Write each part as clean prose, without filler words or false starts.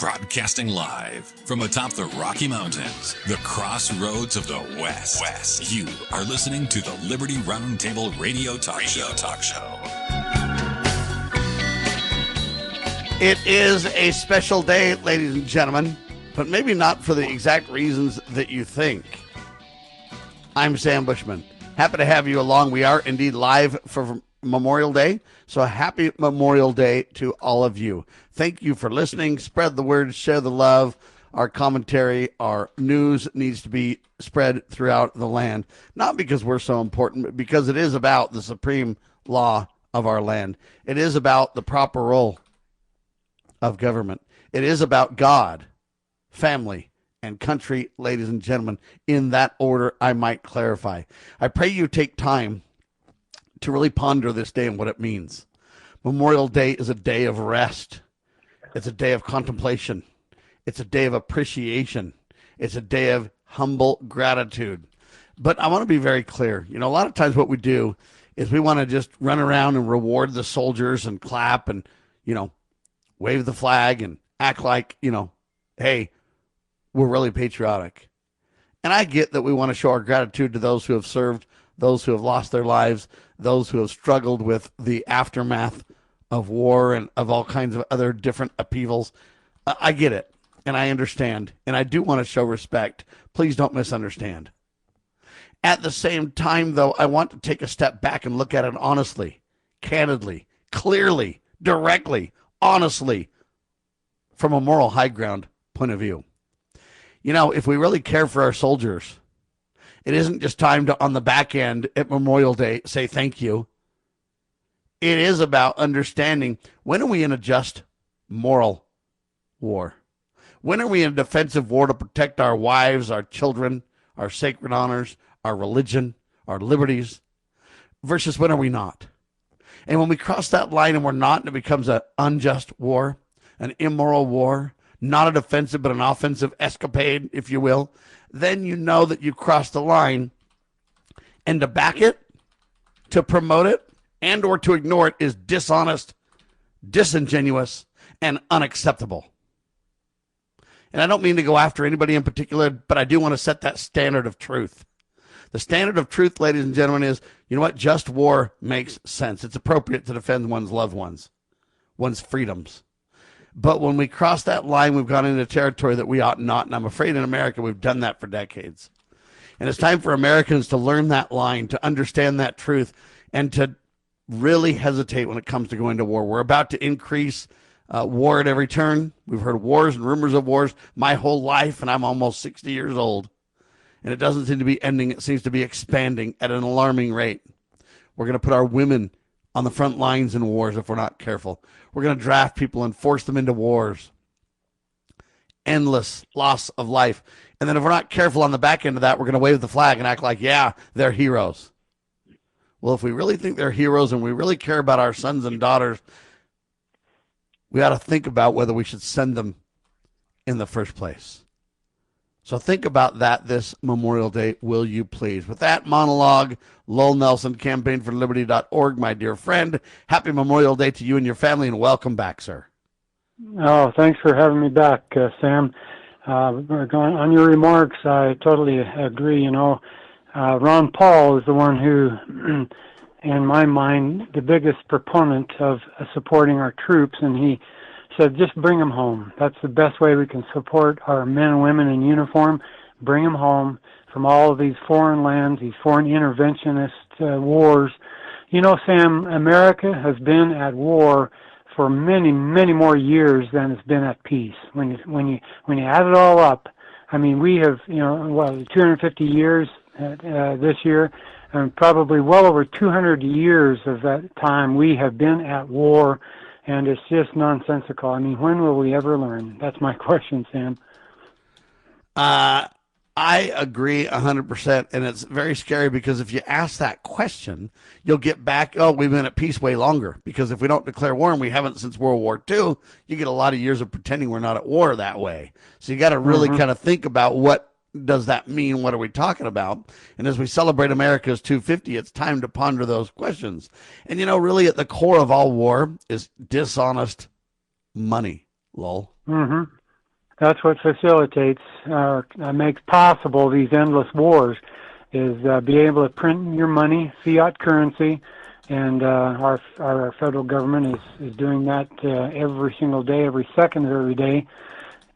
Broadcasting live from atop the Rocky Mountains, the crossroads of the West. You are listening to the Liberty Roundtable Radio Talk Show. It is a special day, ladies and gentlemen, but maybe not for the exact reasons that you think. I'm Sam Bushman. Happy to have you along. We are indeed live for Memorial Day, so happy Memorial Day to all of you. Thank you for listening. Spread the word, share the love. Our commentary, our news needs to be spread throughout the land, not because we're so important, but because it is about the supreme law of our land. It is about the proper role of government. It is about God, family, and country, ladies and gentlemen. In that order, I might clarify. I pray you take time to really ponder this day and what it means. Memorial Day is a day of rest. It's a day of contemplation. It's a day of appreciation. It's a day of humble gratitude. But I want to be very clear. You know, a lot of times what we do is we want to just run around and reward the soldiers and clap and, you know, wave the flag and act like, you know, hey, we're really patriotic. And I get that we want to show our gratitude to those who have served, those who have lost their lives, those who have struggled with the aftermath of war and of all kinds of other different upheavals. I get it, and I understand, and I do want to show respect. Please don't misunderstand. At the same time, though, I want to take a step back and look at it honestly, candidly, clearly, directly, honestly, from a moral high ground point of view. You know, if we really care for our soldiers, it isn't just time to, on the back end at Memorial Day, say thank you. It is about understanding, when are we in a just moral war? When are we in a defensive war to protect our wives, our children, our sacred honors, our religion, our liberties, versus when are we not? And when we cross that line and we're not, and it becomes an unjust war, an immoral war, not a defensive but an offensive escapade, if you will, then you know that you crossed the line. And to back it, to promote it, and or to ignore it is dishonest, disingenuous, and unacceptable. And I don't mean to go after anybody in particular, but I do want to set that standard of truth. The standard of truth, ladies and gentlemen, is, you know what? Just war makes sense. It's appropriate to defend one's loved ones, one's freedoms. But when we cross that line, we've gone into territory that we ought not. And I'm afraid in America, we've done that for decades. And it's time for Americans to learn that line, to understand that truth, and to really hesitate when it comes to going to war. We're about to increase war at every turn. We've heard wars and rumors of wars my whole life, and I'm almost 60 years old. And it doesn't seem to be ending. It seems to be expanding at an alarming rate. We're going to put our women on the front lines in wars if we're not careful. We're going to draft people and force them into wars. Endless loss of life. And then if we're not careful on the back end of that, we're going to wave the flag and act like, yeah, they're heroes. Well, if we really think they're heroes and we really care about our sons and daughters, we ought to think about whether we should send them in the first place. So think about that this Memorial Day, will you please? With that monologue, Lowell Nelson, campaignforliberty.org, my dear friend. Happy Memorial Day to you and your family, and welcome back, sir. Oh, thanks for having me back, Sam. On your remarks, I totally agree. You know, Ron Paul is the one who, in my mind, the biggest proponent of supporting our troops, and he said, just bring them home. That's the best way we can support our men and women in uniform. Bring them home from all of these foreign lands, these foreign interventionist wars. You know, Sam, America has been at war for many, many more years than it's been at peace. When you add it all up, I mean, we have, 250 years this year, and probably well over 200 years of that time we have been at war. And it's just nonsensical. I mean, when will we ever learn? That's my question, Sam. I agree 100%, and it's very scary because if you ask that question, you'll get back, oh, we've been at peace way longer. Because if we don't declare war, and we haven't since World War II, you get a lot of years of pretending we're not at war that way. So you got to really kind of think about what does that mean? What are we talking about? And as we celebrate America's 250, it's time to ponder those questions. And, really at the core of all war is dishonest money, Lowell. That's what facilitates or makes possible these endless wars, is be able to print your money, fiat currency, and our federal government is doing that every single day, every second of every day,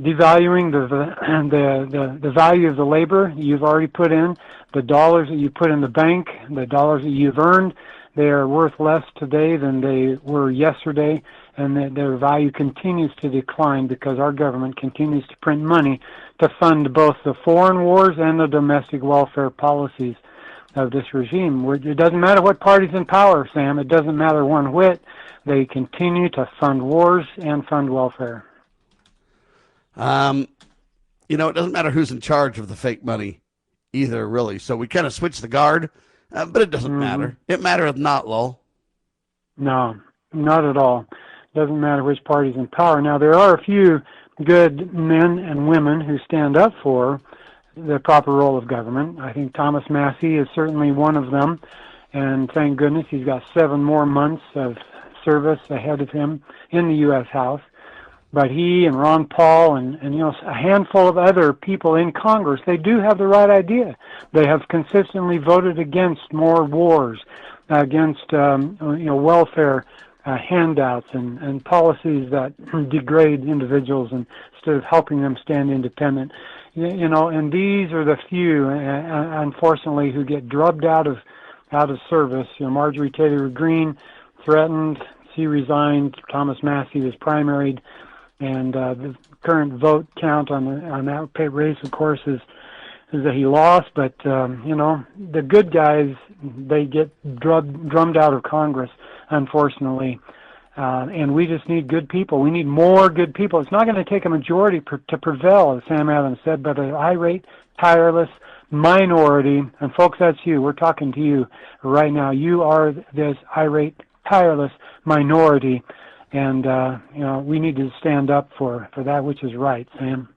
devaluing the value of the labor you've already put in, the dollars that you put in the bank, the dollars that you've earned. They are worth less today than they were yesterday, and their value continues to decline because our government continues to print money to fund both the foreign wars and the domestic welfare policies of this regime. It doesn't matter what party's in power, Sam. It doesn't matter one whit. They continue to fund wars and fund welfare. It doesn't matter who's in charge of the fake money either, really. So we kind of switch the guard, but it doesn't matter. It mattereth not, Lowell. No, not at all. Doesn't matter which party's in power. Now, there are a few good men and women who stand up for the proper role of government. I think Thomas Massie is certainly one of them, and thank goodness he's got 7 more months of service ahead of him in the U.S. House. But he and Ron Paul and a handful of other people in Congress, they do have the right idea. They have consistently voted against more wars, against welfare handouts and policies that degrade individuals instead of helping them stand independent. And these are the few, unfortunately, who get drubbed out of service. Marjorie Taylor Greene threatened, she resigned. Thomas Massie was primaried. And the current vote count on that race, of course, is that he lost. But the good guys, they get drummed out of Congress, unfortunately. And we just need good people. We need more good people. It's not going to take a majority to prevail, as Sam Adams said, but an irate, tireless minority. And folks, that's you. We're talking to you right now. You are this irate, tireless minority. And, we need to stand up for that which is right, Sam.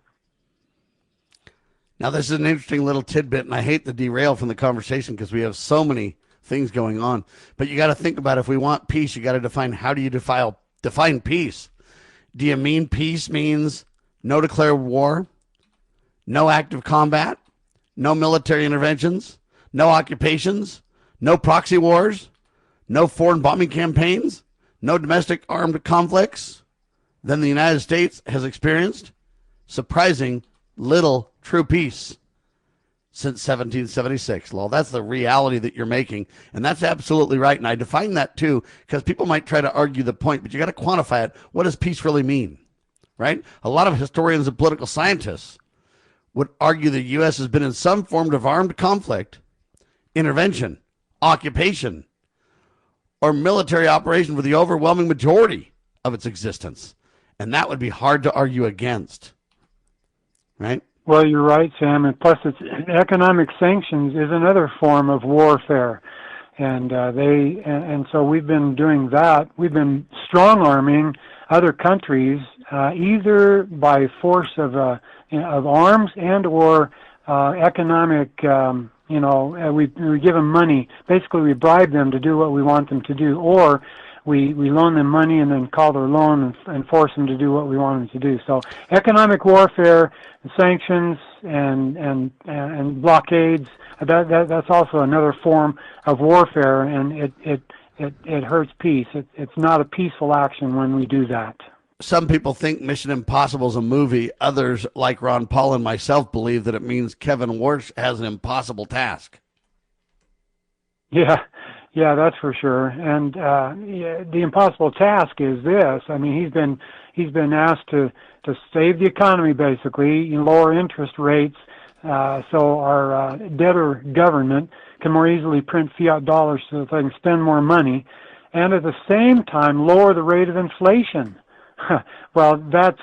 Now, this is an interesting little tidbit, and I hate to derail from the conversation because we have so many things going on. But you got to think about, if we want peace, you got to define, how do you define peace? Do you mean peace means no declared war, no active combat, no military interventions, no occupations, no proxy wars, no foreign bombing campaigns, no domestic armed conflicts? Then the United States has experienced surprising little true peace since 1776. Well, that's the reality that you're making, and that's absolutely right. And I define that too, because people might try to argue the point, but you got to quantify it. What does peace really mean, right? A lot of historians and political scientists would argue the U.S. has been in some form of armed conflict, intervention, occupation, or military operation for the overwhelming majority of its existence. And that would be hard to argue against, right? Well, you're right, Sam. And plus, economic sanctions is another form of warfare. And so we've been doing that. We've been strong-arming other countries, either by force of arms and or economic we give them money. Basically, we bribe them to do what we want them to do, or we loan them money and then call their loan and force them to do what we want them to do. So economic warfare, sanctions, and blockades, that's also another form of warfare, and it hurts peace. It's not a peaceful action when we do that. Some people think Mission Impossible is a movie. Others, like Ron Paul and myself, believe that it means Kevin Warsh has an impossible task. Yeah, that's for sure. And the impossible task is this. I mean, he's been asked to save the economy, basically, lower interest rates, so our debtor government can more easily print fiat dollars so that they can spend more money, and at the same time lower the rate of inflation. Well, that's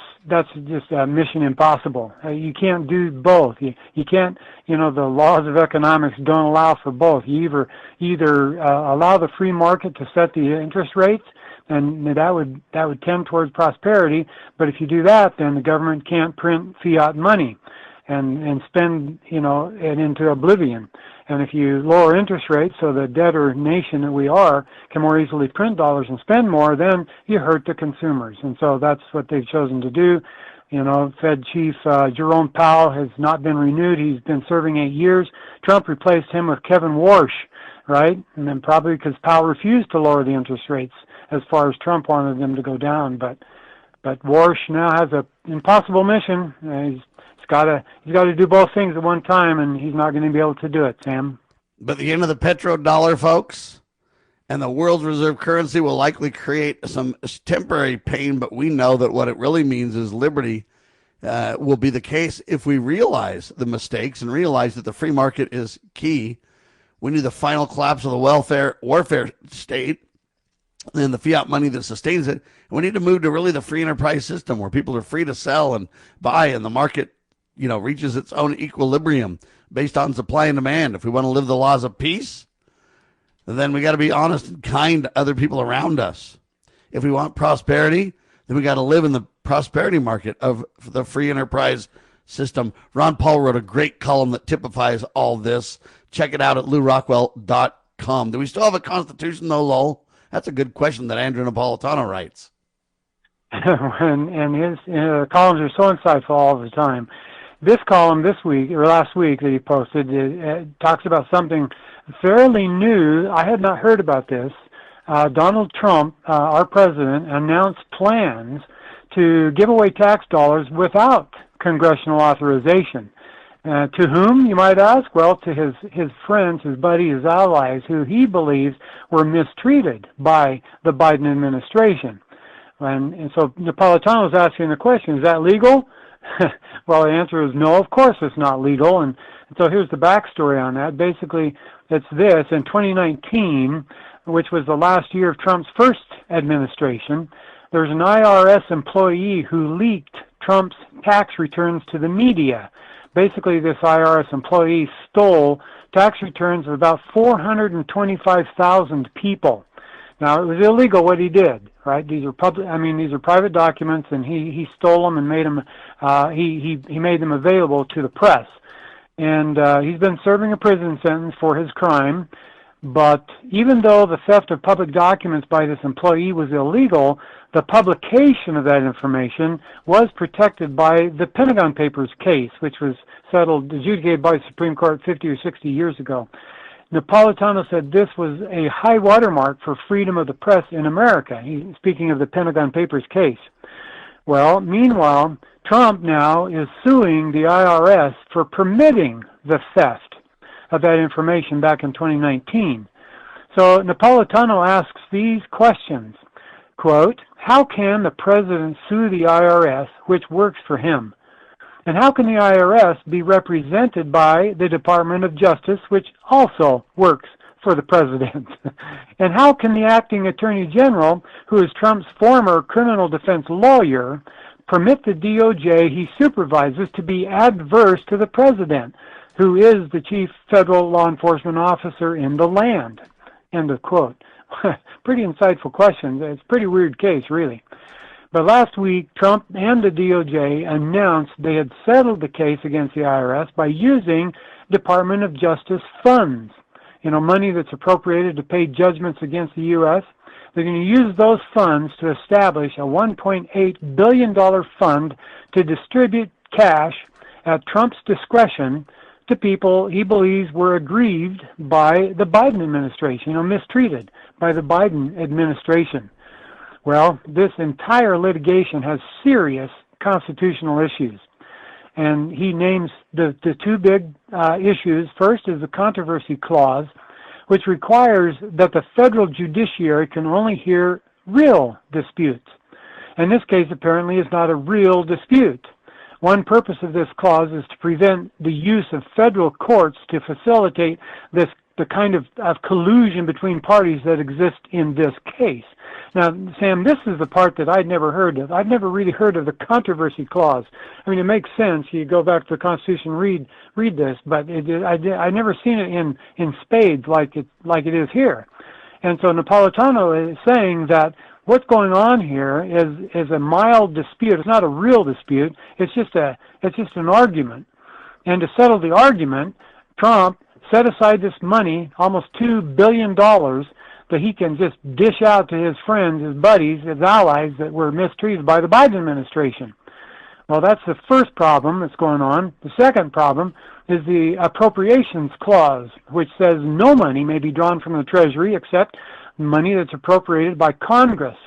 just mission impossible. You can't do both. You can't, the laws of economics don't allow for both. You either allow the free market to set the interest rates, and that would tend towards prosperity. But if you do that, then the government can't print fiat money and spend, it into oblivion. And if you lower interest rates so the debtor nation that we are can more easily print dollars and spend more, then you hurt the consumers. And so that's what they've chosen to do. You know, Fed Chief Jerome Powell has not been renewed. He's been serving 8 years. Trump replaced him with Kevin Warsh, right? And then probably because Powell refused to lower the interest rates as far as Trump wanted them to go down. But Warsh now has an impossible mission. He's got to do both things at one time, and he's not going to be able to do it, Sam. But the end of the petrodollar, folks, and the world's reserve currency will likely create some temporary pain, but we know that what it really means is liberty will be the case if we realize the mistakes and realize that the free market is key. We need the final collapse of the warfare state and the fiat money that sustains it. And we need to move to really the free enterprise system where people are free to sell and buy, and the market, reaches its own equilibrium based on supply and demand. If we want to live the laws of peace, then we got to be honest and kind to other people around us. If we want prosperity, then we got to live in the prosperity market of the free enterprise system. Ron Paul wrote a great column that typifies all this. Check it out at LouRockwell.com. Do we still have a constitution, though, Lowell? That's a good question that Andrew Napolitano writes. and his columns are so insightful all the time. This column this week, or last week, that he posted, it talks about something fairly new. I had not heard about this. Donald Trump, our president, announced plans to give away tax dollars without congressional authorization. To whom, you might ask? Well, to his friends, his buddies, his allies, who he believes were mistreated by the Biden administration. And so Napolitano was asking the question, is that legal? Well, the answer is no, of course it's not legal. And so here's the backstory on that. Basically, it's this. In 2019, which was the last year of Trump's first administration, there's an IRS employee who leaked Trump's tax returns to the media. Basically, this IRS employee stole tax returns of about 425,000 people. Now, it was illegal what he did, right? These are these are private documents, and he stole them and made them. He made them available to the press, and he's been serving a prison sentence for his crime. But even though the theft of public documents by this employee was illegal, the publication of that information was protected by the Pentagon Papers case, which was adjudicated by the Supreme Court 50 or 60 years ago. Napolitano said this was a high watermark for freedom of the press in America. Speaking of the Pentagon Papers case. Well, meanwhile, Trump now is suing the IRS for permitting the theft of that information back in 2019. So Napolitano asks these questions, quote, how can the president sue the IRS, which works for him? And how can the IRS be represented by the Department of Justice, which also works for the president? And how can the acting attorney general, who is Trump's former criminal defense lawyer, permit the DOJ he supervises to be adverse to the president, who is the chief federal law enforcement officer in the land? End of quote. Pretty insightful question. It's a pretty weird case, really. But last week, Trump and the DOJ announced they had settled the case against the IRS by using Department of Justice funds, money that's appropriated to pay judgments against the U.S. They're going to use those funds to establish a $1.8 billion fund to distribute cash at Trump's discretion to people he believes were aggrieved by the Biden administration, mistreated by the Biden administration. Well, this entire litigation has serious constitutional issues. And he names the two big issues. First is the controversy clause, which requires that the federal judiciary can only hear real disputes. And this case apparently is not a real dispute. One purpose of this clause is to prevent the use of federal courts to facilitate the kind of collusion between parties that exist in this case. Now, Sam, this is the part that I'd never heard of. I'd never really heard of the controversy clause. I mean, it makes sense. You go back to the Constitution, read this, but I'd never seen it in spades like it is here. And so Napolitano is saying that what's going on here is a mild dispute. It's not a real dispute. It's just an argument. And to settle the argument, Trump set aside this money, almost $2 billion, that he can just dish out to his friends, his buddies, his allies that were mistreated by the Biden administration. Well, that's the first problem that's going on. The second problem is the Appropriations Clause, which says no money may be drawn from the Treasury except money that's appropriated by Congress.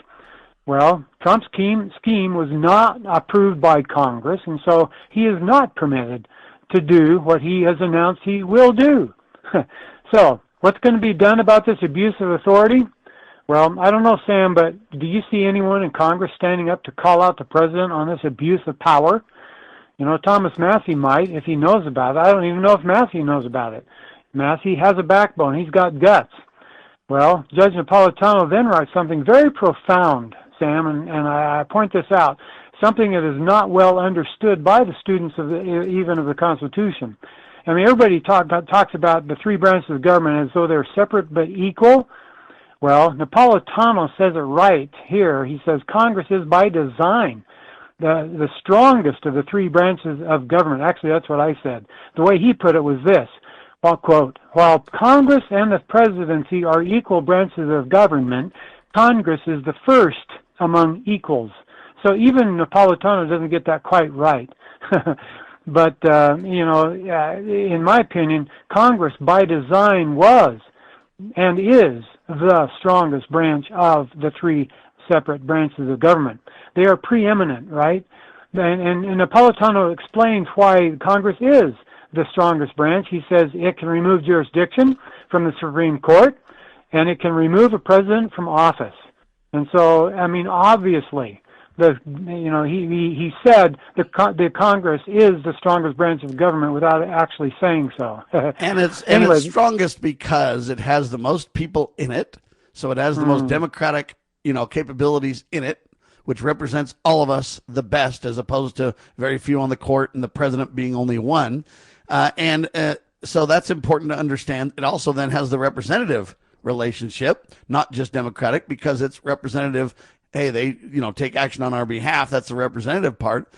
Well, Trump's scheme was not approved by Congress, and so he is not permitted to do what he has announced he will do. So, what's going to be done about this abuse of authority? Well, I don't know, Sam, but do you see anyone in Congress standing up to call out the president on this abuse of power? You know, Thomas Massie might if he knows about it. I don't even know if Massie knows about it. Massie has a backbone. He's got guts. Well, Judge Napolitano then writes something very profound, Sam, and I point this out, something that is not well understood by the students of even of the Constitution. I mean, everybody talks about the three branches of government as though they're separate but equal. Well, Napolitano says it right here. He says Congress is by design the strongest of the three branches of government. Actually, that's what I said. The way he put it was this, well, quote, while Congress and the presidency are equal branches of government, Congress is the first among equals. So even Napolitano doesn't get that quite right. But, in my opinion, Congress by design was and is the strongest branch of the three separate branches of government. They are preeminent, right? And Napolitano explains why Congress is the strongest branch. He says it can remove jurisdiction from the Supreme Court, and it can remove a president from office. And so, I mean, obviously, he said the Congress is the strongest branch of government without actually saying so. and it's strongest because it has the most people in it, so it has the most democratic, capabilities in it, which represents all of us the best, as opposed to very few on the court and the president being only one. So that's important to understand. It also then has the representative relationship, not just democratic, because it's representative. Hey, they, take action on our behalf. That's the representative part.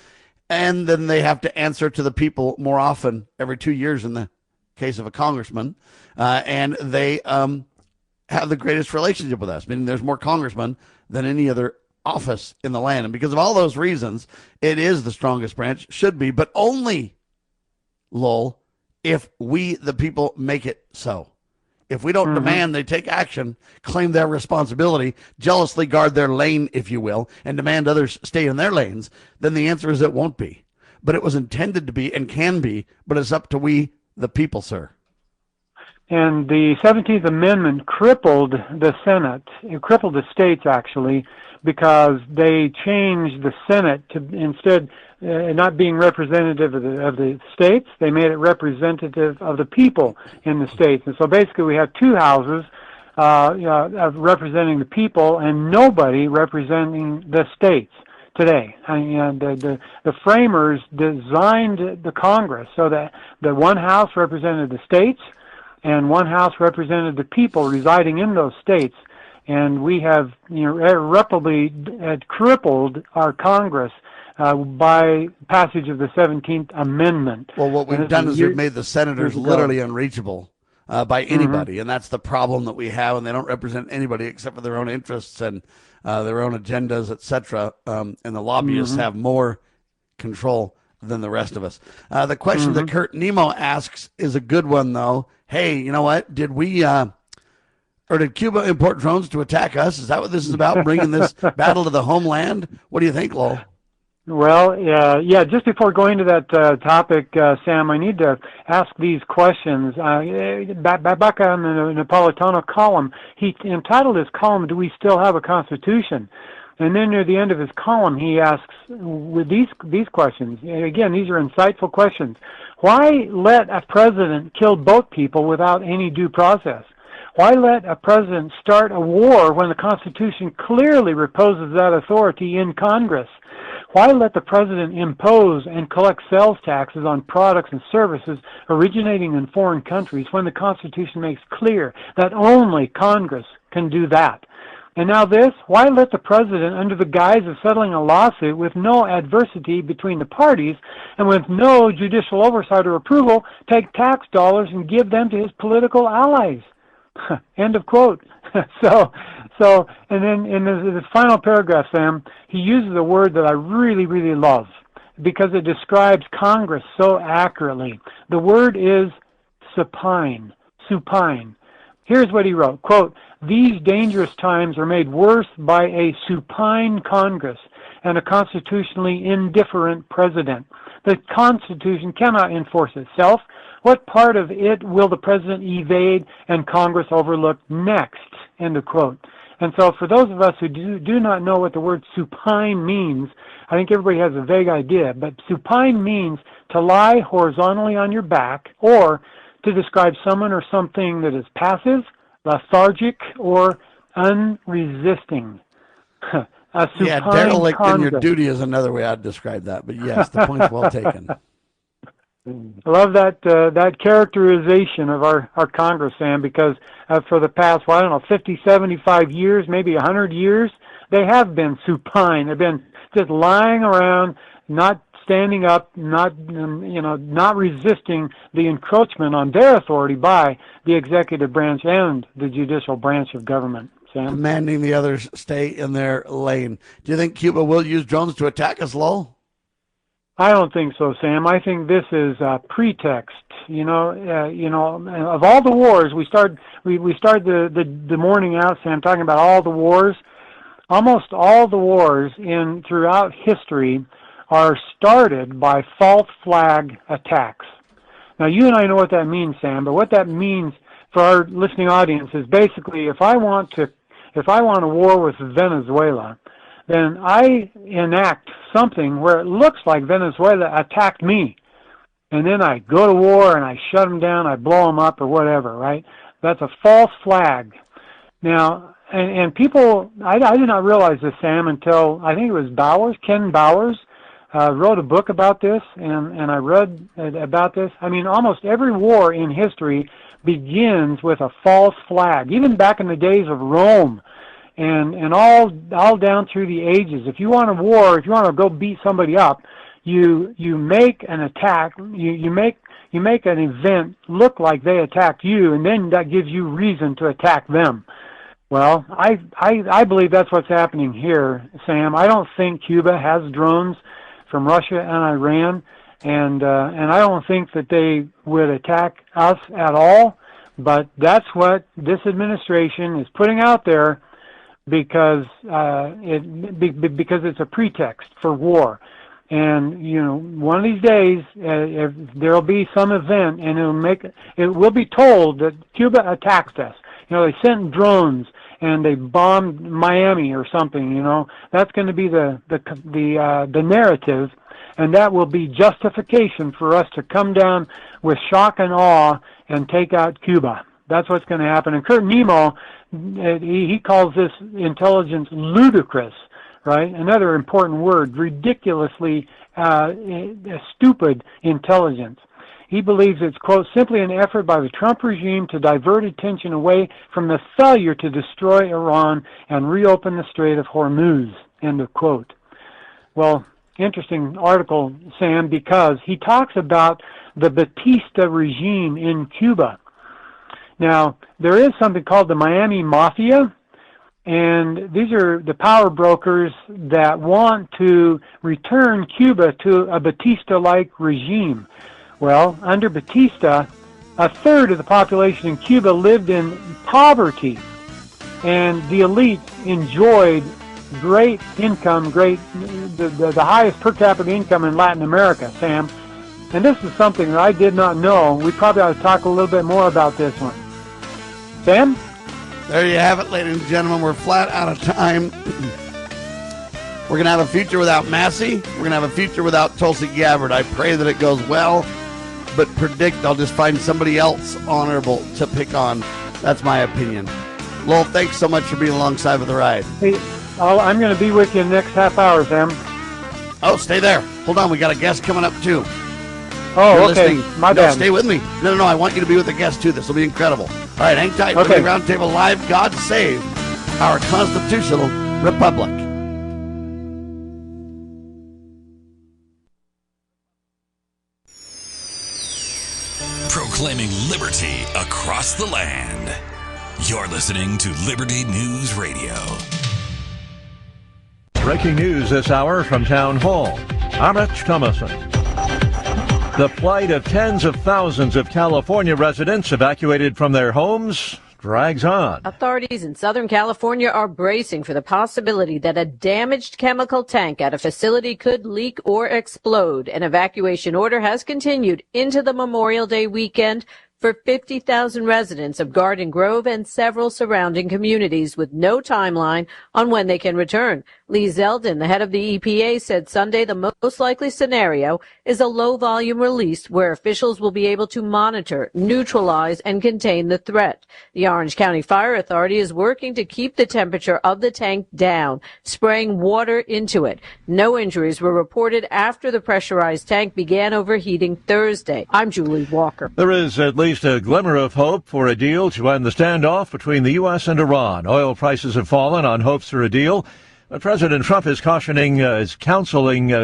And then they have to answer to the people more often, every 2 years in the case of a congressman. And they have the greatest relationship with us, meaning there's more congressmen than any other office in the land. And because of all those reasons, it is the strongest branch, should be, but only, Lowell, if we, the people, make it so. If we don't demand they take action, claim their responsibility, jealously guard their lane, if you will, and demand others stay in their lanes, then the answer is it won't be. But it was intended to be and can be, but it's up to we, the people, sir. And the 17th Amendment crippled the Senate. It crippled the states, actually, because they changed the Senate to instead not being representative of the states, they made it representative of the people in the states. And so basically we have two houses representing the people and nobody representing the states today. And the framers designed the Congress so that the one house represented the states and one house represented the people residing in those states. And we have irreparably crippled our Congress by passage of the 17th Amendment. Well, what we've done is we've made the senators literally unreachable by anybody, and that's the problem that we have, and they don't represent anybody except for their own interests and their own agendas, etc., and the lobbyists have more control than the rest of us. The question that Kurt Nemo asks is a good one, though. Hey, you know what? Did we... or did Cuba import drones to attack us? Is that what this is about, bringing this battle to the homeland? What do you think, Lowell? Well, just before going to that topic, Sam, I need to ask these questions. Back on the Napolitano column, he entitled his column, "Do We Still Have a Constitution?" And then near the end of his column, he asks with these questions. Again, these are insightful questions. Why let a president kill both people without any due process? Why let a president start a war when the Constitution clearly reposes that authority in Congress? Why let the president impose and collect sales taxes on products and services originating in foreign countries when the Constitution makes clear that only Congress can do that? And now this, why let the president, under the guise of settling a lawsuit with no adversity between the parties and with no judicial oversight or approval, take tax dollars and give them to his political allies? End of quote. So, and then in the final paragraph, Sam, he uses a word that I really, really love. because it describes Congress so accurately. The word is supine. Here's what he wrote, quote, "These dangerous times are made worse by a supine Congress and a constitutionally indifferent president. The Constitution cannot enforce itself. What part of it will the president evade and Congress overlook next?" End of quote. And so for those of us who do not know what the word supine means, I think everybody has a vague idea, but supine means to lie horizontally on your back or to describe someone or something that is passive, lethargic, or unresisting. Yeah, derelict in your duty is another way I'd describe that, but yes, the point's well taken. I love that characterization of our Congress, Sam, because for the past, 50, 75 years, maybe 100 years, they have been supine. They've been just lying around, not standing up, not resisting the encroachment on their authority by the executive branch and the judicial branch of government. Sam? Demanding the others stay in their lane. Do you think Cuba will use drones to attack us, Lowell? I don't think so, Sam. I think this is a pretext. Of all the wars, we start the morning out, Sam, talking about all the wars. Almost all the wars throughout history are started by false flag attacks. Now, you and I know what that means, Sam, but what that means for our listening audience is basically if I want a war with Venezuela, then I enact something where it looks like Venezuela attacked me. And then I go to war and I shut them down, I blow them up or whatever, right? That's a false flag. Now, and people, I did not realize this, Sam, until I think it was Ken Bowers, wrote a book about this, and I read about this. I mean, almost every war in history begins with a false flag, even back in the days of Rome. And all down through the ages, if you want a war, if you want to go beat somebody up, you make an attack, you make an event look like they attacked you, and then that gives you reason to attack them. Well, I believe that's what's happening here, Sam. I don't think Cuba has drones from Russia and Iran, and I don't think that they would attack us at all. But that's what this administration is putting out there, because it's a pretext for war. And one of these days there'll be some event, and it will be told that Cuba attacked us. They sent drones and they bombed Miami or something. That's going to be the narrative, and that will be justification for us to come down with shock and awe and take out Cuba. That's what's going to happen. And Kurt Nemo, he calls this intelligence ludicrous, right? Another important word, ridiculously stupid intelligence. He believes it's, quote, simply an effort by the Trump regime to divert attention away from the failure to destroy Iran and reopen the Strait of Hormuz, end of quote. Well, interesting article, Sam, because he talks about the Batista regime in Cuba. Now, there is something called the Miami Mafia, and these are the power brokers that want to return Cuba to a Batista-like regime. Well, under Batista, a third of the population in Cuba lived in poverty, and the elite enjoyed great income, the highest per capita income in Latin America, Sam. And this is something that I did not know. We probably ought to talk a little bit more about this one. Sam? There you have it, ladies and gentlemen. We're flat out of time. We're going to have a future without Massie. We're going to have a future without Tulsi Gabbard. I pray that it goes well, but predict I'll just find somebody else honorable to pick on. That's my opinion. Lowell, thanks so much for being alongside with the ride. Hey, I'm going to be with you in the next half hour, Sam. Oh, stay there. Hold on. We got a guest coming up, too. Oh, You're okay. Listening. My bad. Stay with me. No. I want you to be with the guest, too. This will be incredible. All right, hang tight. Okay. Liberty Roundtable Live. God save our constitutional republic. Proclaiming liberty across the land. You're listening to Liberty News Radio. Breaking news this hour from Town Hall. I'm Rich Thomason. The plight of tens of thousands of California residents evacuated from their homes drags on. Authorities in Southern California are bracing for the possibility that a damaged chemical tank at a facility could leak or explode. An evacuation order has continued into the Memorial Day weekend for 50,000 residents of Garden Grove and several surrounding communities, with no timeline on when they can return. Lee Zeldin, the head of the EPA, said Sunday the most likely scenario is a low-volume release where officials will be able to monitor, neutralize, and contain the threat. The Orange County Fire Authority is working to keep the temperature of the tank down, spraying water into it. No injuries were reported after the pressurized tank began overheating Thursday. I'm Julie Walker. There is at least a glimmer of hope for a deal to end the standoff between the U.S. and Iran. Oil prices have fallen on hopes for a deal. But President Trump is counseling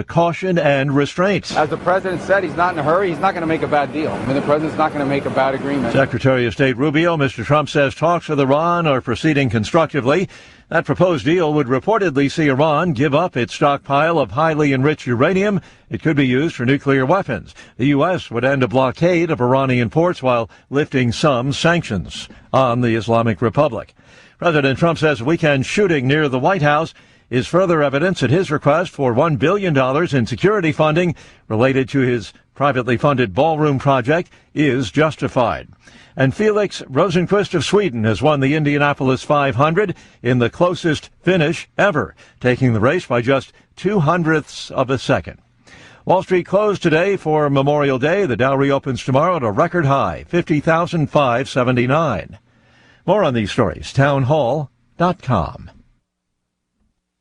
caution and restraint. As the president said, he's not in a hurry. He's not going to make a bad deal. I mean, the president's not going to make a bad agreement. Secretary of State Rubio, Mr. Trump says talks with Iran are proceeding constructively. That proposed deal would reportedly see Iran give up its stockpile of highly enriched uranium. It could be used for nuclear weapons. The U.S. would end a blockade of Iranian ports while lifting some sanctions on the Islamic Republic. President Trump says weekend shooting near the White House is further evidence that his request for $1 billion in security funding related to his privately funded ballroom project is justified. And Felix Rosenqvist of Sweden has won the Indianapolis 500 in the closest finish ever, taking the race by just 0.02 of a second. Wall Street closed today for Memorial Day. The Dow reopens tomorrow at a record high, 50,579. More on these stories, townhall.com.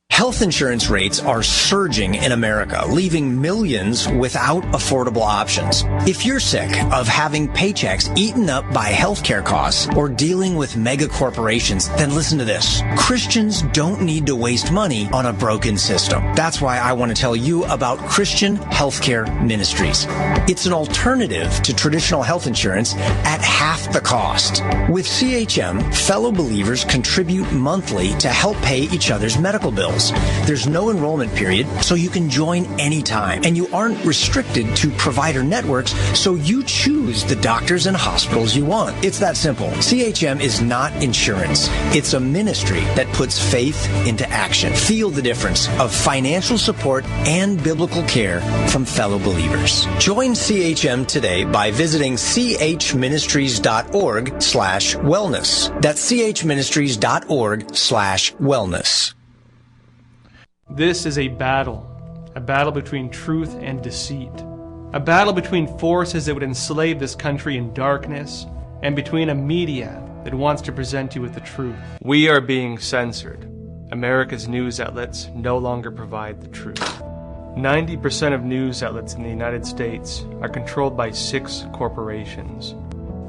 Health insurance rates are surging in America, leaving millions without affordable options. If you're sick of having paychecks eaten up by healthcare costs or dealing with mega corporations, then listen to this. Christians don't need to waste money on a broken system. That's why I want to tell you about Christian Healthcare Ministries. It's an alternative to traditional health insurance at half the cost. With CHM, fellow believers contribute monthly to help pay each other's medical bills. There's no enrollment period, so you can join anytime. And you aren't restricted to provider networks, so you choose the doctors and hospitals you want. It's that simple. CHM is not insurance. It's a ministry that puts faith into action. Feel the difference of financial support and biblical care from fellow believers. Join CHM today by visiting chministries.org/wellness. That's chministries.org/wellness. This is a battle between truth and deceit, a battle between forces that would enslave this country in darkness and between a media that wants to present you with the truth. We are being censored. America's news outlets no longer provide the truth. 90% of news outlets in the United States are controlled by 6 corporations.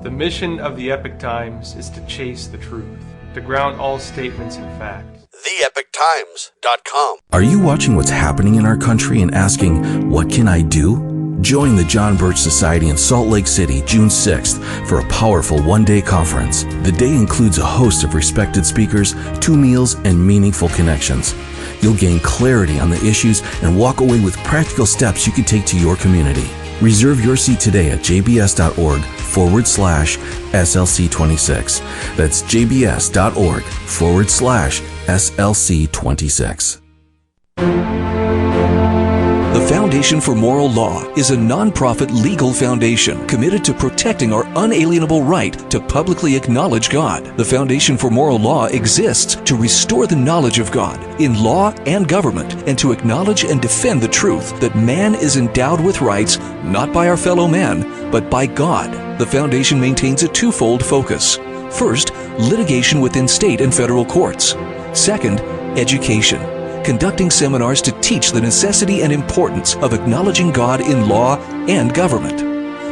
The mission of the Epoch Times is to chase the truth, to ground all statements in fact. TheEpochTimes.com. Are you watching what's happening in our country and asking, what can I do? Join the John Birch Society in Salt Lake City, June 6th, for a powerful one-day conference. The day includes a host of respected speakers, 2 meals, and meaningful connections. You'll gain clarity on the issues and walk away with practical steps you can take to your community. Reserve your seat today at jbs.org/SLC26. That's jbs.org/SLC26. The Foundation for Moral Law is a nonprofit legal foundation committed to protecting our unalienable right to publicly acknowledge God. The Foundation for Moral Law exists to restore the knowledge of God in law and government and to acknowledge and defend the truth that man is endowed with rights not by our fellow man, but by God. The Foundation maintains a twofold focus. First, litigation within state and federal courts. Second, education, conducting seminars to teach the necessity and importance of acknowledging God in law and government.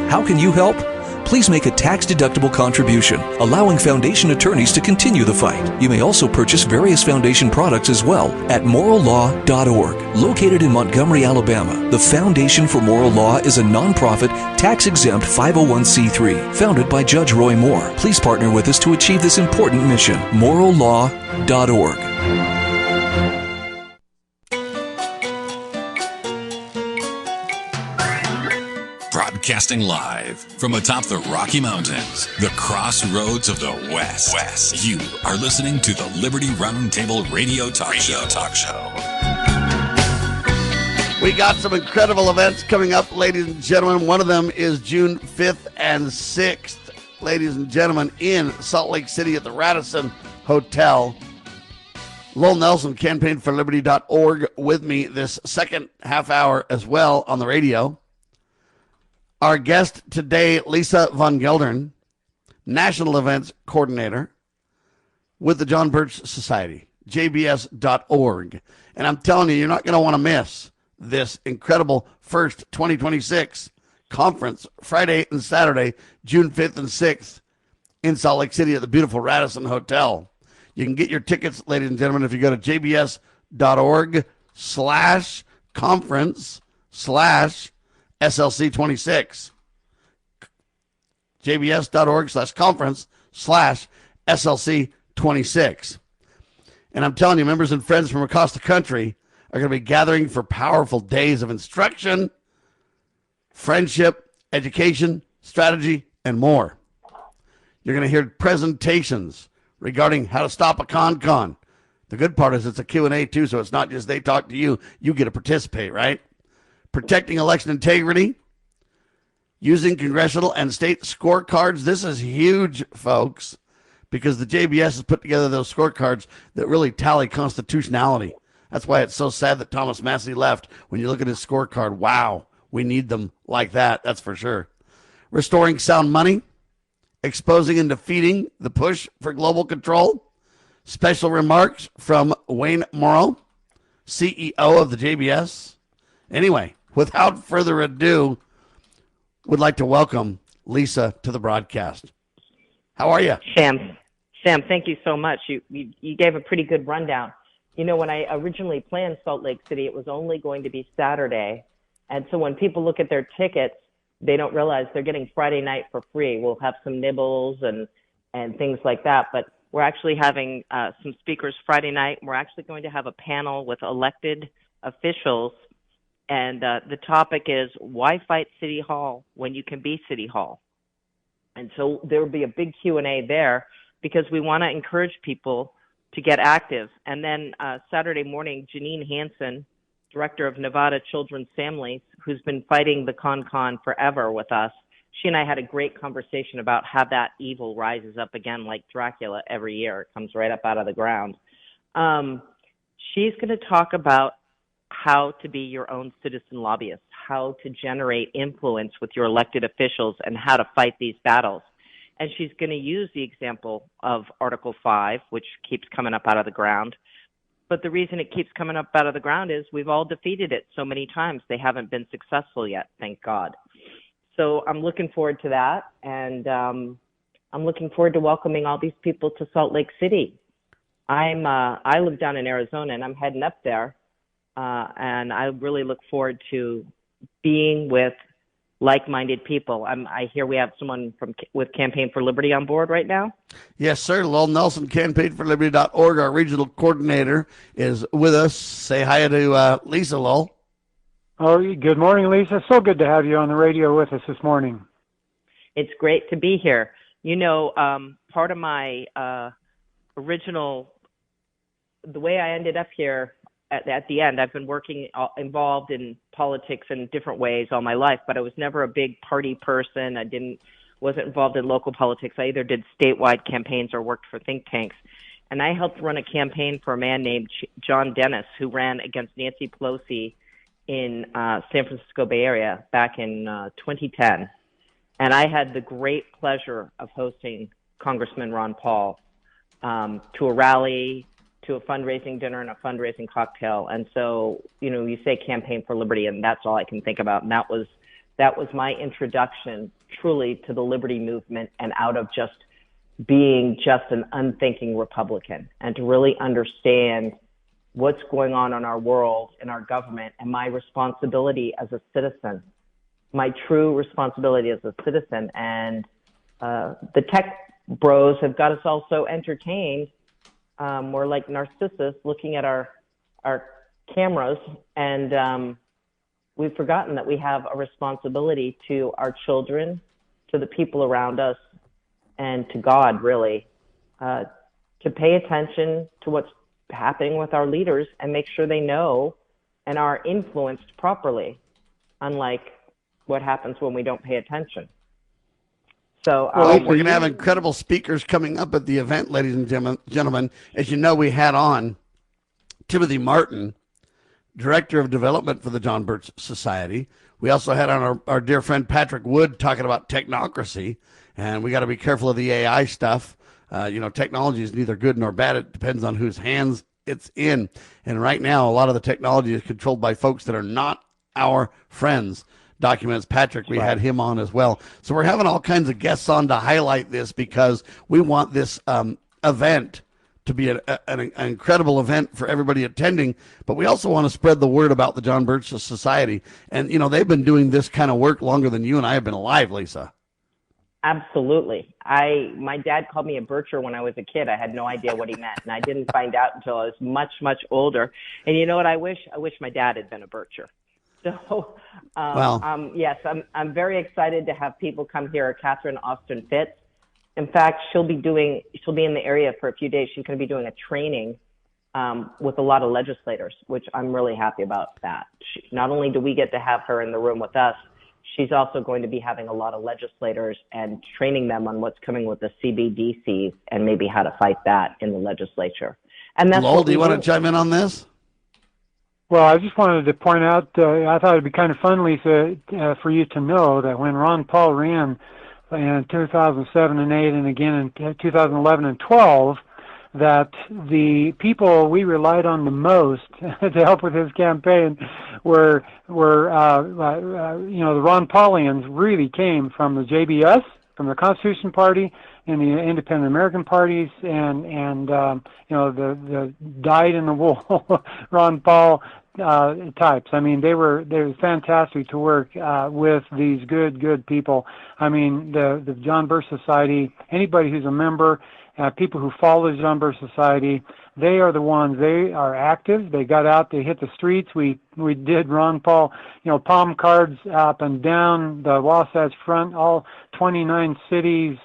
How can you help? Please make a tax-deductible contribution, allowing Foundation attorneys to continue the fight. You may also purchase various Foundation products as well at morallaw.org. Located in Montgomery, Alabama, the Foundation for Moral Law is a nonprofit, tax-exempt 501c3 founded by Judge Roy Moore. Please partner with us to achieve this important mission. morallaw.org. Broadcasting live from atop the Rocky Mountains, the crossroads of the West. You are listening to the Liberty Roundtable Radio Talk Show. We got some incredible events coming up, ladies and gentlemen. One of them is June 5th and 6th, ladies and gentlemen, in Salt Lake City at the Radisson Hotel. Lowell Nelson, campaignforliberty.org, with me this second half hour as well on the radio. Our guest today, Lisa Van Gelderen, National Events Coordinator with the John Birch Society, jbs.org. And I'm telling you, you're not going to want to miss this incredible first 2026 conference, Friday and Saturday, June 5th and 6th, in Salt Lake City at the beautiful Radisson Hotel. You can get your tickets, ladies and gentlemen, if you go to jbs.org/conference/SLC26. jbs.org/conference/SLC26. And I'm telling you, members and friends from across the country are going to be gathering for powerful days of instruction, friendship, education, strategy, and more. You're going to hear presentations regarding how to stop a con. The good part is it's a Q&A too, so it's not just they talk to you, you get to participate, right? Protecting election integrity, using congressional and state scorecards. This is huge, folks, because the JBS has put together those scorecards that really tally constitutionality. That's why it's so sad that Thomas Massie left. When you look at his scorecard, wow, we need them like that, that's for sure. Restoring sound money, exposing and defeating the push for global control. Special remarks from Wayne Morrow, CEO of the JBS. Anyway, without further ado, would like to welcome Lisa to the broadcast. How are you? Sam, thank you so much. You gave a pretty good rundown. You know, when I originally planned Salt Lake City, it was only going to be Saturday. And so when people look at their tickets, they don't realize they're getting Friday night for free. We'll have some nibbles and things like that. But we're actually having some speakers Friday night. We're actually going to have a panel with elected officials. And the topic is, why fight City Hall when you can be City Hall? And so there will be a big Q&A there because we want to encourage people to get active. And then Saturday morning, Janine Hansen, Director of Nevada Children's Families, who's been fighting the con forever with us, she and I had a great conversation about how that evil rises up again like Dracula every year. It comes right up out of the ground. She's going to talk about how to be your own citizen lobbyist, how to generate influence with your elected officials, and how to fight these battles. And she's going to use the example of Article 5, which keeps coming up out of the ground. But the reason it keeps coming up out of the ground is we've all defeated it so many times. They haven't been successful yet, thank God. So I'm looking forward to that. And I'm looking forward to welcoming all these people to Salt Lake City. I live down in Arizona, and I'm heading up there. And I really look forward to being with like-minded people. I hear we have someone with Campaign for Liberty on board right now. Yes, sir. Lowell Nelson, campaignforliberty.org, our regional coordinator, is with us. Say hi to Lisa, Lowell. Oh, good morning, Lisa. So good to have you on the radio with us this morning. It's great to be here. You know, part of my the way I ended up here at the end, I've been involved in politics in different ways all my life, but I was never a big party person. Wasn't involved in local politics. I either did statewide campaigns or worked for think tanks. And I helped run a campaign for a man named John Dennis, who ran against Nancy Pelosi in San Francisco Bay Area back in 2010. And I had the great pleasure of hosting Congressman Ron Paul to a rally, to a fundraising dinner and a fundraising cocktail. And so, you know, you say Campaign for Liberty, and that's all I can think about. And that was my introduction truly to the liberty movement, and out of just being just an unthinking Republican, and to really understand what's going on in our world, in our government, and my responsibility as a citizen, my true responsibility as a citizen. And the tech bros have got us all so entertained. We're like Narcissus looking at our cameras, and we've forgotten that we have a responsibility to our children, to the people around us, and to God, really, to pay attention to what's happening with our leaders and make sure they know and are influenced properly, unlike what happens when we don't pay attention. So we're going to have incredible speakers coming up at the event, ladies and gentlemen. As you know, we had on Timothy Martin, Director of Development for the John Birch Society. We also had on our dear friend Patrick Wood talking about technocracy, and we got to be careful of the AI stuff. Technology is neither good nor bad. It depends on whose hands it's in. And right now, a lot of the technology is controlled by folks that are not our friends. Documents Patrick, we had him on as well. So we're having all kinds of guests on to highlight this because we want this event to be an incredible event for everybody attending, but we also want to spread the word about the John Birch Society. And, they've been doing this kind of work longer than you and I have been alive, Lisa. Absolutely. My dad called me a bircher when I was a kid. I had no idea what he meant, and I didn't find out until I was much, much older. And you know what I wish? I wish my dad had been a bircher. So, yes, I'm very excited to have people come here. Catherine Austin Fitz. In fact, she'll be in the area for a few days. She's going to be doing a training with a lot of legislators, which I'm really happy about that. Not only do we get to have her in the room with us, she's also going to be having a lot of legislators and training them on what's coming with the CBDCs and maybe how to fight that in the legislature. And that's Lowell, do you want to chime in on this? Well, I just wanted to point out, I thought it'd be kind of fun, Lisa, for you to know that when Ron Paul ran in 2007 and 8 and again in 2011 and 12, that the people we relied on the most to help with his campaign were the Ron Paulians really came from the JBS, from the Constitution Party, and the Independent American parties, and the dyed-in-the-wool Ron Paul types. I mean, they were fantastic to work with these good people. I mean, the John Birch Society, anybody who's a member, people who follow the John Birch Society, they are the ones. They are active. They got out. They hit the streets. We did Ron Paul, palm cards up and down the Wasatch Front, all 29 cities.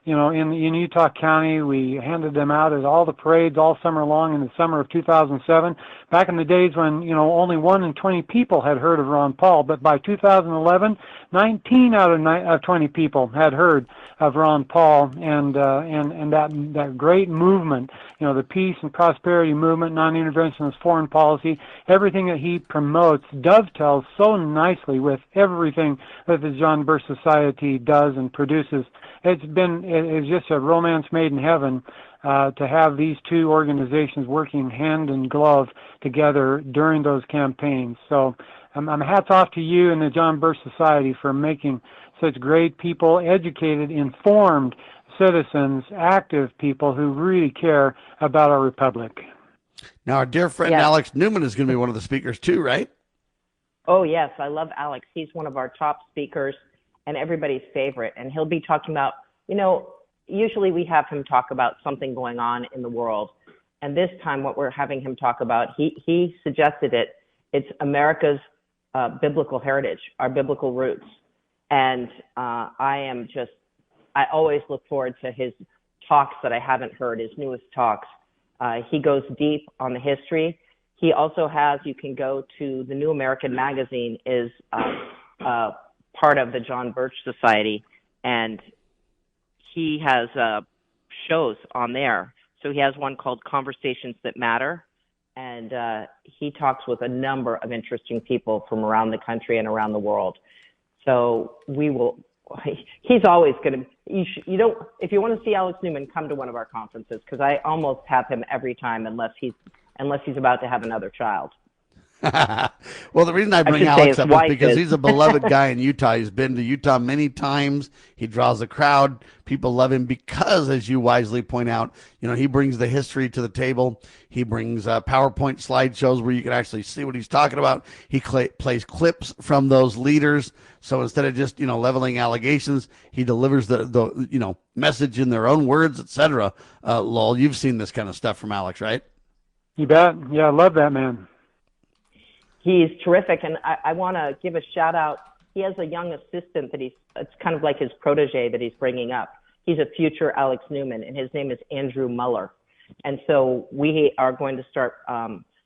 In Utah County, we handed them out at all the parades all summer long in the summer of 2007. Back in the days when, only 1 in 20 people had heard of Ron Paul, but by 2011, 19 out of 20 people had heard of Ron Paul, and that great movement, the peace and prosperity movement, non-interventionist foreign policy, everything that he promotes dovetails so nicely with everything that the John Birch Society does and produces. It's just a romance made in heaven to have these two organizations working hand in glove together during those campaigns. So I'm hats off to you and the John Birch Society for making such great people, educated, informed citizens, active people who really care about our republic. Now, our dear friend Alex Newman is going to be one of the speakers too, right? Oh, yes. I love Alex. He's one of our top speakers and everybody's favorite. And he'll be talking about, usually we have him talk about something going on in the world. And this time what we're having him talk about, he suggested it's America's biblical heritage, our biblical roots. And I always look forward to his talks that I haven't heard, his newest talks. He goes deep on the history. He also has, you can go to the New American Magazine, is part of the John Birch Society, and he has shows on there. So he has one called Conversations That Matter, and he talks with a number of interesting people from around the country and around the world. So he's always going to, if you want to see Alex Newman, come to one of our conferences, because I almost have him every time unless he's about to have another child. Well, the reason I bring Alex up is because he's a beloved guy in Utah. He's been to Utah many times. He draws a crowd. People love him because, as you wisely point out, he brings the history to the table. He brings PowerPoint slideshows where you can actually see what he's talking about. He plays clips from those leaders. So instead of just, leveling allegations, he delivers the message in their own words, etc. Lowell, you've seen this kind of stuff from Alex, right? You bet. Yeah, I love that man. He's terrific, and I want to give a shout out. He has a young assistant that it's kind of like his protege that he's bringing up. He's a future Alex Newman, and his name is Andrew Muller. And so we are going to start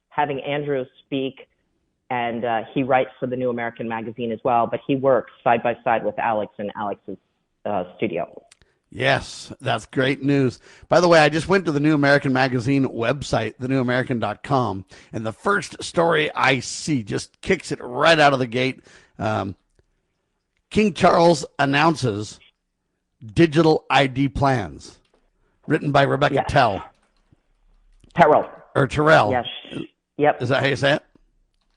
having Andrew speak, and he writes for the New American Magazine as well, but he works side by side with Alex in Alex's studio. Yes, that's great news. By the way, I just went to the New American Magazine website, thenewamerican.com, and the first story I see just kicks it right out of the gate. King Charles announces digital ID plans, written by Rebecca Terrell. Terrell. Yes. Yep. Is that how you say it?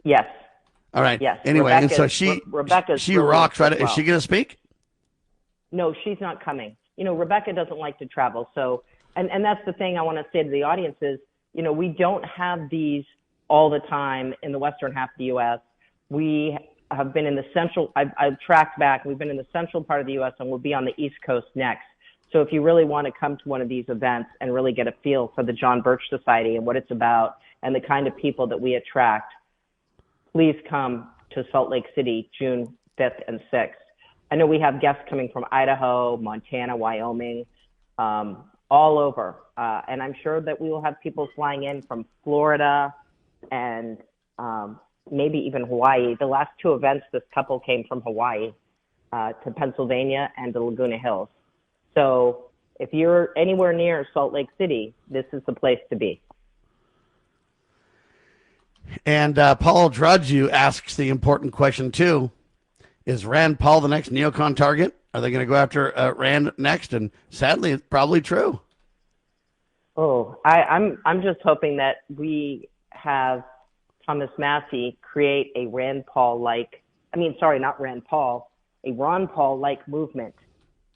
Yes. All right. Yes. Anyway, Rebecca's, and so she really rocks, right? well. Is she going to speak? No, she's not coming. Rebecca doesn't like to travel. So, and that's the thing I want to say to the audience is, we don't have these all the time in the western half of the U.S. We have been in the central, I've tracked back, we've been in the central part of the U.S. and we'll be on the East Coast next. So if you really want to come to one of these events and really get a feel for the John Birch Society and what it's about and the kind of people that we attract, please come to Salt Lake City, June 5th and 6th. I know we have guests coming from Idaho, Montana, Wyoming, all over. And I'm sure that we will have people flying in from Florida and maybe even Hawaii. The last two events, this couple came from Hawaii to Pennsylvania and to Laguna Hills. So if you're anywhere near Salt Lake City, this is the place to be. And Paul Drudge asks the important question, too. Is Rand Paul the next neocon target? Are they going to go after Rand next? And sadly, it's probably true. Oh, I'm just hoping that we have Thomas Massie create a Rand Paul-like, not Rand Paul, a Ron Paul-like movement,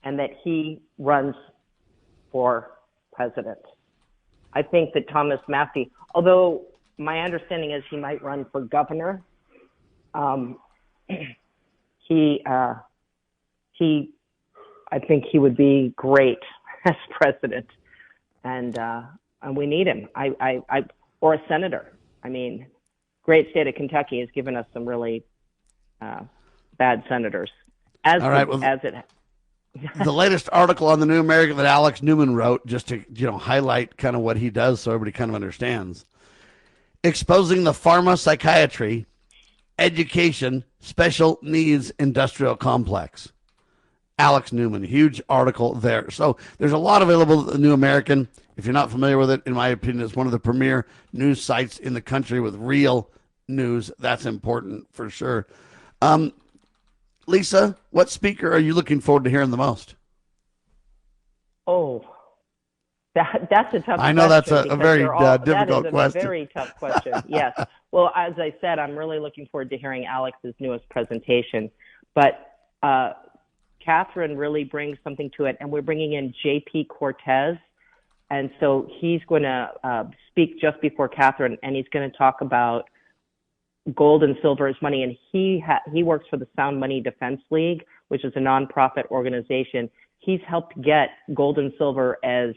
and that he runs for president. I think that Thomas Massie, although my understanding is he might run for governor, I think he would be great as president, and we need him. Or a senator. Great state of Kentucky has given us some really bad senators. The latest article on the New American that Alex Newman wrote, just to highlight kind of what he does, so everybody kind of understands. Exposing the pharma psychiatry, education, special needs industrial complex. Alex Newman, huge article there. So there's a lot available at the New American. If you're not familiar with it, in my opinion, it's one of the premier news sites in the country with real news. That's important for sure. Lisa, what speaker are you looking forward to hearing the most? Oh, that's a tough question. I know that's a very difficult question. That is a very tough question, yes. Well, as I said, I'm really looking forward to hearing Alex's newest presentation. But Catherine really brings something to it, and we're bringing in J.P. Cortez. And so he's going to speak just before Catherine, and he's going to talk about gold and silver as money. And he works for the Sound Money Defense League, which is a nonprofit organization. He's helped get gold and silver as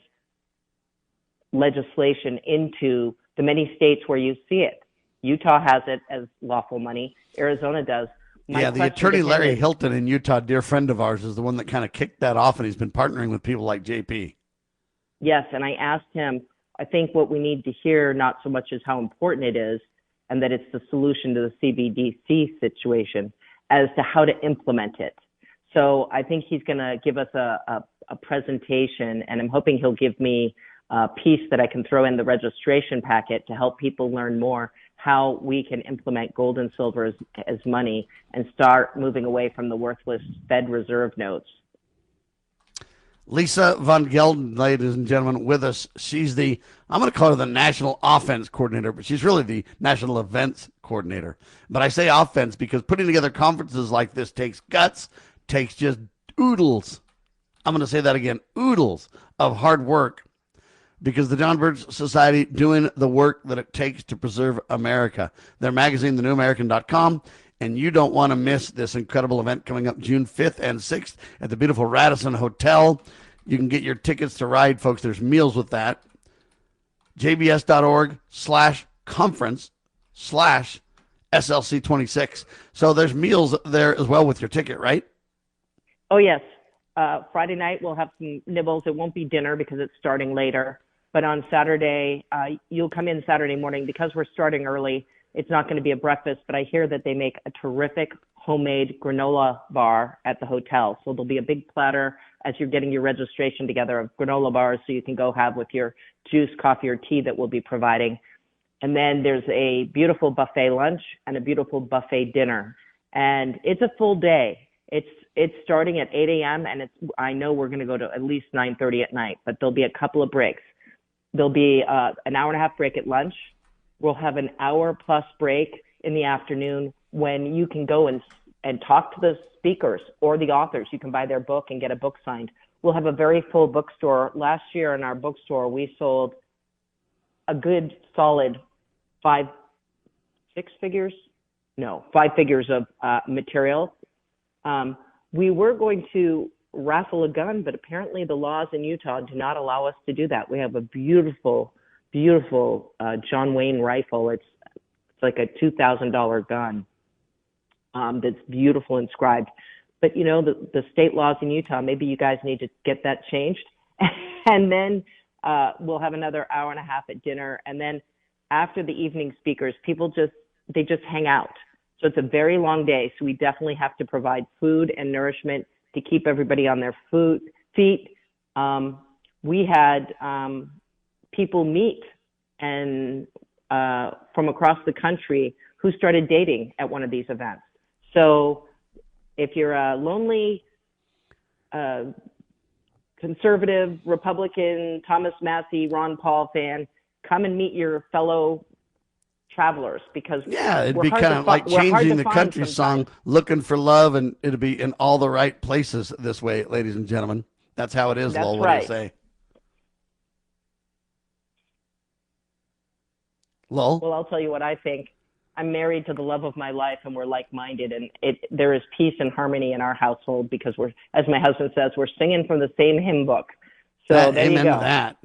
legislation into the many states where you see it. Utah has it as lawful money. Arizona does. The attorney Larry Hilton in Utah, dear friend of ours, is the one that kind of kicked that off, and he's been partnering with people like JP. Yes, and I asked him, I think what we need to hear not so much is how important it is and that it's the solution to the CBDC situation as to how to implement it. So I think he's going to give us a presentation, and I'm hoping he'll give me a piece that I can throw in the registration packet to help people learn more how we can implement gold and silver as money and start moving away from the worthless Fed Reserve notes. Lisa Van Gelderen, ladies and gentlemen, with us. She's I'm going to call her the National Offense Coordinator, but she's really the National Events Coordinator. But I say offense because putting together conferences like this takes guts, takes just oodles. I'm going to say that again, oodles of hard work, because the John Birch Society doing the work that it takes to preserve America. Their magazine, thenewamerican.com, and you don't want to miss this incredible event coming up June 5th and 6th at the beautiful Radisson Hotel. You can get your tickets to ride, folks. There's meals with that. JBS.org/conference/SOL SLC 26. So there's meals there as well with your ticket, right? Oh, yes. Friday night, we'll have some nibbles. It won't be dinner because it's starting later. But on Saturday, you'll come in Saturday morning. Because we're starting early, it's not going to be a breakfast, but I hear that they make a terrific homemade granola bar at the hotel. So there'll be a big platter as you're getting your registration together of granola bars so you can go have with your juice, coffee, or tea that we'll be providing. And then there's a beautiful buffet lunch and a beautiful buffet dinner. And it's a full day. It's starting at 8 a.m. and I know we're going to go to at least 9:30 at night, but there'll be a couple of breaks. There'll be an hour and a half break at lunch. We'll have an hour plus break in the afternoon when you can go and talk to the speakers or the authors. You can buy their book and get a book signed. We'll have a very full bookstore. Last year in our bookstore, we sold a good solid 5 figures of material. We were going to raffle a gun, but apparently the laws in Utah do not allow us to do that. We have a beautiful, beautiful John Wayne rifle. It's like a $2,000 gun that's beautiful inscribed. But, the state laws in Utah, maybe you guys need to get that changed. And then we'll have another hour and a half at dinner. And then after the evening speakers, they just hang out. So it's a very long day. So we definitely have to provide food and nourishment to keep everybody on their feet. We had people meet and from across the country who started dating at one of these events. So if you're a lonely conservative, Republican, Thomas Massie, Ron Paul fan, come and meet your fellow travelers, because it'd be kind of like changing the country song, looking for love, and it'll be in all the right places this way, ladies and gentlemen. That's how it is, Lowell. What do you say? Lowell? Well, I'll tell you what I think. I'm married to the love of my life, and we're like-minded, and there is peace and harmony in our household because we're, as my husband says, we're singing from the same hymn book. So there you go. Amen to that.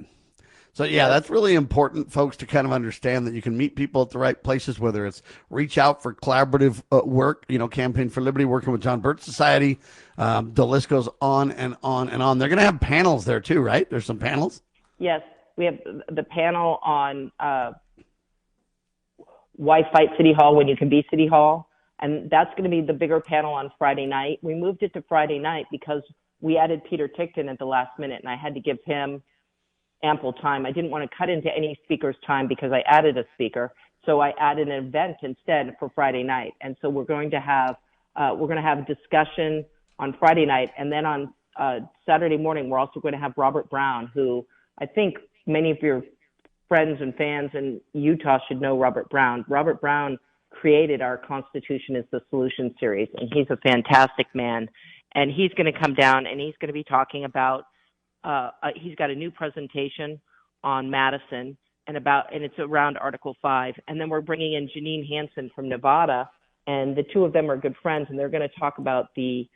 So, that's really important, folks, to kind of understand that you can meet people at the right places, whether it's reach out for collaborative work, Campaign for Liberty, working with John Birch Society. The list goes on and on and on. They're going to have panels there, too, right? There's some panels? Yes. We have the panel on why fight City Hall when you can be City Hall. And that's going to be the bigger panel on Friday night. We moved it to Friday night because we added Peter Tickton at the last minute, and I had to give him ample time. I didn't want to cut into any speaker's time because I added a speaker. So I added an event instead for Friday night. And so we're going to have a discussion on Friday night. And then on Saturday morning, we're also going to have Robert Brown, who I think many of your friends and fans in Utah should know Robert Brown. Robert Brown created our Constitution is the Solution series, and he's a fantastic man. And he's going to come down and he's going to be talking about he's got a new presentation on Madison and it's around Article 5. And then we're bringing in Janine Hansen from Nevada, and the two of them are good friends, and they're going to talk about the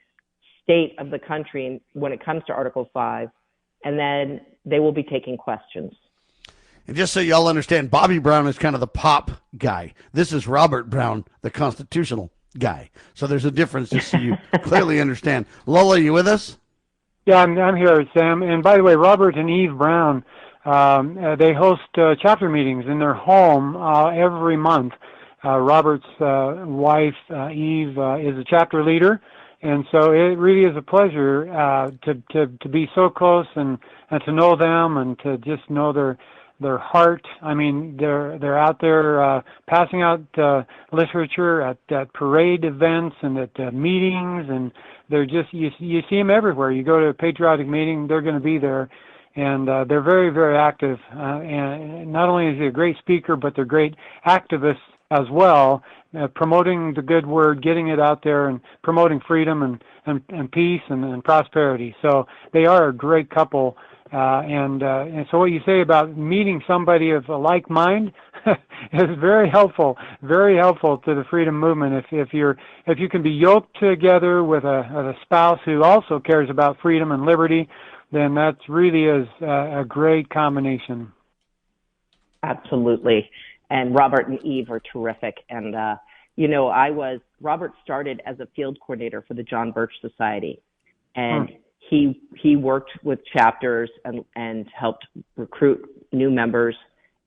state of the country when it comes to Article 5. And then they will be taking questions. And just so y'all understand, Bobby Brown is kind of the pop guy. This is Robert Brown, the constitutional guy. So there's a difference, just so you clearly understand. Lola, are you with us? Yeah, I'm here, Sam. And by the way, Robert and Eve Brown, they host chapter meetings in their home every month. Robert's wife, Eve, is a chapter leader, and so it really is a pleasure to be so close and to know them and to just know their heart. I mean, they're out there passing out literature at parade events and at meetings, and they're just you see them everywhere. You go to a patriotic meeting, they're going to be there, and they're very, very active. And not only is he a great speaker, but they're great activists as well, promoting the good word, getting it out there, and promoting freedom and peace and prosperity. So they are a great couple. And so what you say about meeting somebody of a like mind is very helpful to the freedom movement. If you can be yoked together with a spouse who also cares about freedom and liberty, then that really is a great combination. Absolutely. And Robert and Eve are terrific. And Robert started as a field coordinator for the John Birch Society, and he worked with chapters and helped recruit new members.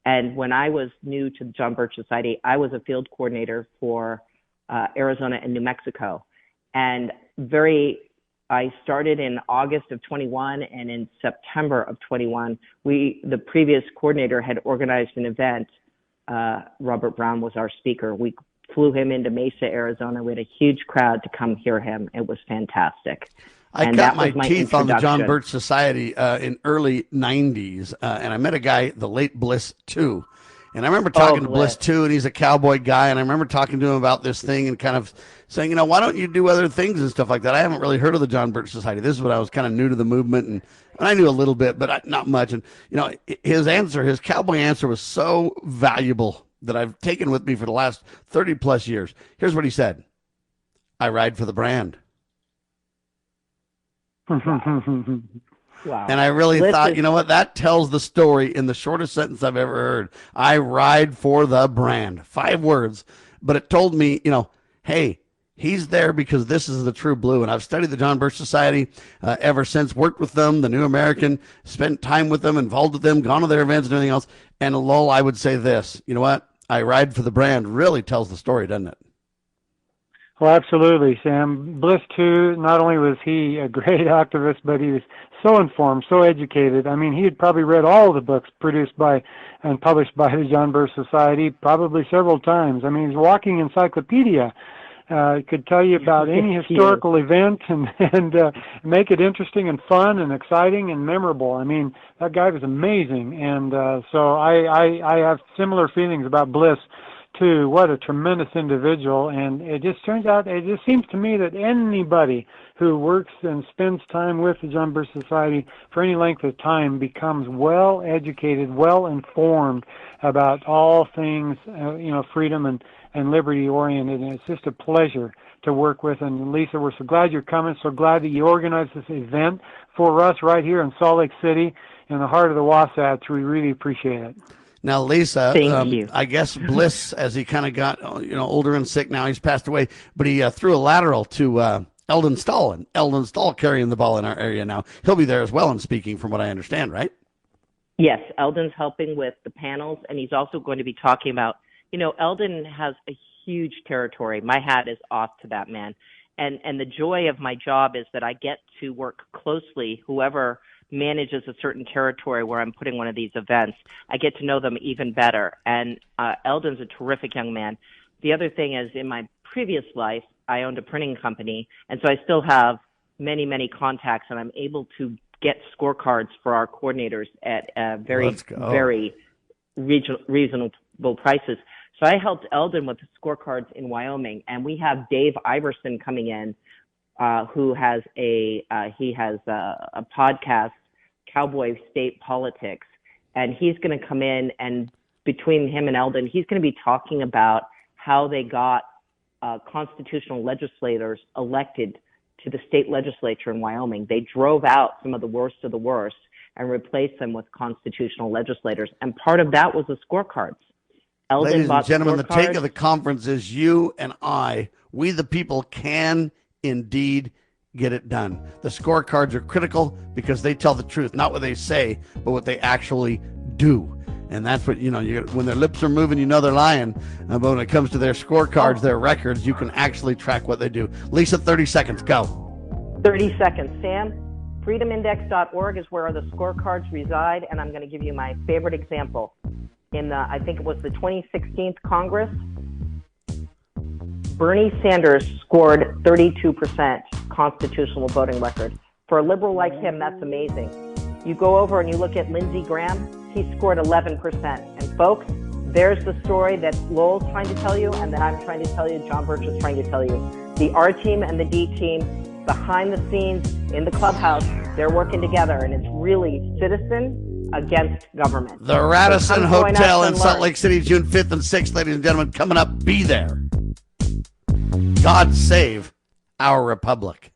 And when I was new to the John Birch Society, I was a field coordinator for Arizona and New Mexico. And I started in August of 21, and in September of 21, the previous coordinator had organized an event. Robert Brown was our speaker. We flew him into Mesa, Arizona. We had a huge crowd to come hear him. It was fantastic. I cut my teeth on the John Birch Society in early 90s, and I met a guy, the late Bliss 2. And I remember talking to Bliss 2, and he's a cowboy guy, and I remember talking to him about this thing and kind of saying, why don't you do other things and stuff like that? I haven't really heard of the John Birch Society. This is when I was kind of new to the movement, and I knew a little bit, but not much. And, his cowboy answer was so valuable that I've taken with me for the last 30-plus years. Here's what he said. I ride for the brand. Wow. And I really thought, that tells the story in the shortest sentence I've ever heard. I ride for the brand. 5 words. But it told me, hey, he's there because this is the true blue. And I've studied the John Birch Society ever since, worked with them, the New American, spent time with them, involved with them, gone to their events and everything else. And Lowell, I would say this, you know what? I ride for the brand really tells the story, doesn't it? Well, absolutely, Sam. Bliss, too, not only was he a great activist, but he was so informed, so educated. I mean, he had probably read all of the books produced by and published by the John Birch Society probably several times. I mean, he's a walking encyclopedia. He could tell you about any historical event and make it interesting and fun and exciting and memorable. I mean, that guy was amazing. And so I have similar feelings about Bliss, too. What a tremendous individual. And it just seems to me that anybody who works and spends time with the John Birch Society for any length of time becomes well educated, well informed about all things, freedom and liberty oriented. And it's just a pleasure to work with. And Lisa, we're so glad you're coming. So glad that you organized this event for us right here in Salt Lake City in the heart of the Wasatch. We really appreciate it. Now, Lisa, Thank you. I guess Bliss, as he kind of got older and sick now, he's passed away, but he threw a lateral to Eldon Stahl, and Eldon Stahl carrying the ball in our area now. He'll be there as well and speaking, from what I understand, right? Yes, Eldon's helping with the panels, and he's also going to be talking about, Eldon has a huge territory. My hat is off to that man. And the joy of my job is that I get to work closely, whoever manages a certain territory where I'm putting one of these events, I get to know them even better. And Eldon's a terrific young man. The other thing is, in my previous life, I owned a printing company, and so I still have many, many contacts, and I'm able to get scorecards for our coordinators at very reasonable prices. So I helped Eldon with the scorecards in Wyoming, and we have Dave Iverson coming in, who has a podcast, Cowboy State Politics, and he's going to come in, and between him and Eldon, he's going to be talking about how they got constitutional legislators elected to the state legislature in Wyoming. They drove out some of the worst and replaced them with constitutional legislators, and part of that was the scorecards. Eldon Ladies and gentlemen, the take scorecards. of the conference is you and I, we the people, can indeed get it done. The scorecards are critical because they tell the truth, not what they say, but what they actually do. And that's what, when their lips are moving, they're lying. But when it comes to their scorecards, their records, you can actually track what they do. Lisa, 30 seconds, go. 30 seconds. Sam, freedomindex.org is where the scorecards reside, and I'm going to give you my favorite example. In I think it was the 2016 Congress, Bernie Sanders scored 32% constitutional voting record. For a liberal like him, that's amazing. You go over and you look at Lindsey Graham, he scored 11%. And folks, there's the story that Lowell's trying to tell you and that I'm trying to tell you, John Birch is trying to tell you. The R team and the D team, behind the scenes, in the clubhouse, they're working together, and it's really citizen against government. The Radisson Hotel in Salt Lake City, June 5th and 6th, ladies and gentlemen, coming up. Be there. God save our republic.